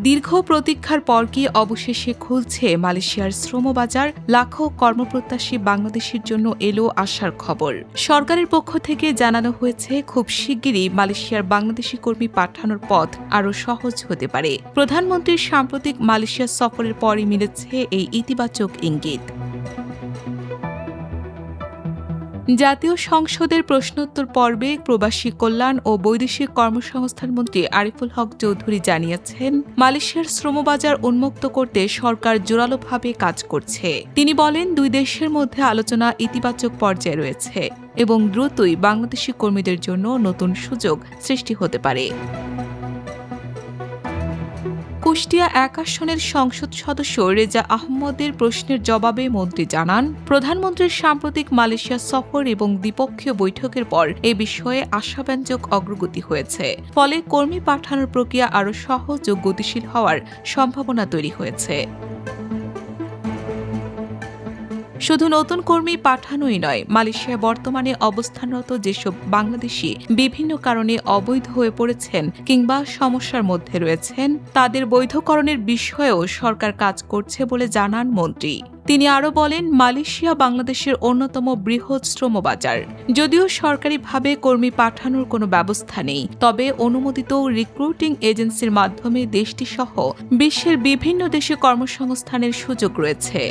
দীর্ঘ প্রতীক্ষার পর কি অবশেষে খুলছে মালয়েশিয়ার শ্রমবাজার? লাখো কর্মপ্রত্যাশী বাংলাদেশের জন্য এলো আশার খবর। সরকারের পক্ষ থেকে জানানো হয়েছে, খুব শিগগিরই মালয়েশিয়ার বাংলাদেশি কর্মী পাঠানোর পথ আরও সহজ হতে পারে। প্রধানমন্ত্রীর সাম্প্রতিক মালয়েশিয়া সফরের পরই মিলেছে এই ইতিবাচক ইঙ্গিত। জাতীয় সংসদের প্রশ্নোত্তর পর্বে প্রবাসী কল্যাণ ও বৈদেশিক কর্মসংস্থান মন্ত্রী আরিফুল হক চৌধুরী জানিয়েছেন, মালয়েশিয়ার শ্রমবাজার উন্মুক্ত করতে সরকার জোরালোভাবে কাজ করছে। তিনি বলেন, দুই দেশের মধ্যে আলোচনা ইতিবাচক পর্যায়ে রয়েছে এবং দ্রুতই বাংলাদেশি কর্মীদের জন্য নতুন সুযোগ সৃষ্টি হতে পারে। কুষ্টিয়া ১ আসনের সংসদ সদস্য রেজা আহমদের প্রশ্নের জবাবে মন্ত্রী জানান, প্রধানমন্ত্রীর সাম্প্রতিক মালয়েশিয়া সফর এবং দ্বিপক্ষীয় বৈঠকের পর এ বিষয়ে আশাব্যঞ্জক অগ্রগতি হয়েছে। ফলে কর্মী পাঠানোর প্রক্রিয়া আরও সহজ ও গতিশীল হওয়ার সম্ভাবনা তৈরি হয়েছে। শুধু নতুন কর্মী পাঠানোই নয়, মালয়েশিয়ায় বর্তমানে অবস্থানরত যেসব বাংলাদেশি বিভিন্ন কারণে অবৈধ হয়ে পড়েছেন কিংবা সমস্যার মধ্যে রয়েছেন, তাদের বৈধকরণের বিষয়েও সরকার কাজ করছে বলে জানান মন্ত্রী। তিনি আরও বলেন, মালয়েশিয়া বাংলাদেশের অন্যতম বৃহৎ শ্রমবাজার। যদিও সরকারিভাবে কর্মী পাঠানোর কোনো ব্যবস্থা নেই, তবে অনুমোদিত রিক্রুটিং এজেন্সির মাধ্যমে দেশটিসহ বিশ্বের বিভিন্ন দেশে কর্মসংস্থানের সুযোগ রয়েছে।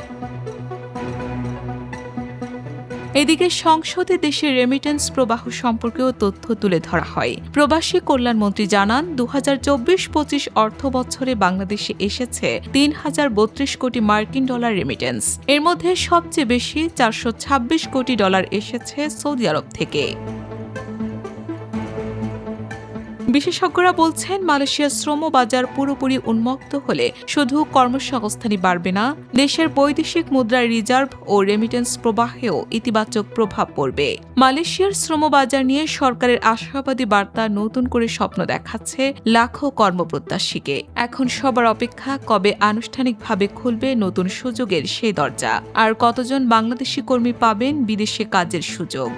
এদিকে সংসদে দেশের রেমিটেন্স প্রবাহ সম্পর্কেও তথ্য তুলে ধরা হয়। প্রবাসী কল্যাণমন্ত্রী জানান, ২০২৪-২৫ অর্থ বছরে বাংলাদেশে এসেছে ৩,০৩২ কোটি মার্কিন ডলার রেমিটেন্স। এর মধ্যে সবচেয়ে বেশি ৪২৬ কোটি ডলার এসেছে সৌদি আরব থেকে। বিশেষজ্ঞরা বলছেন, মালয়েশিয়ার শ্রমবাজার পুরোপুরি উন্মুক্ত হলে শুধু কর্মসংস্থানই বাড়বে না, দেশের বৈদেশিক মুদ্রার রিজার্ভ ও রেমিটেন্স প্রবাহেও ইতিবাচক প্রভাব পড়বে। মালয়েশিয়ার শ্রমবাজার নিয়ে সরকারের আশাবাদী বার্তা নতুন করে স্বপ্ন দেখাচ্ছে লাখো কর্মপ্রত্যাশীকে। এখন সবার অপেক্ষা, কবে আনুষ্ঠানিকভাবে খুলবে নতুন সুযোগের সেই দরজা, আর কতজন বাংলাদেশি কর্মী পাবেন বিদেশে কাজের সুযোগ।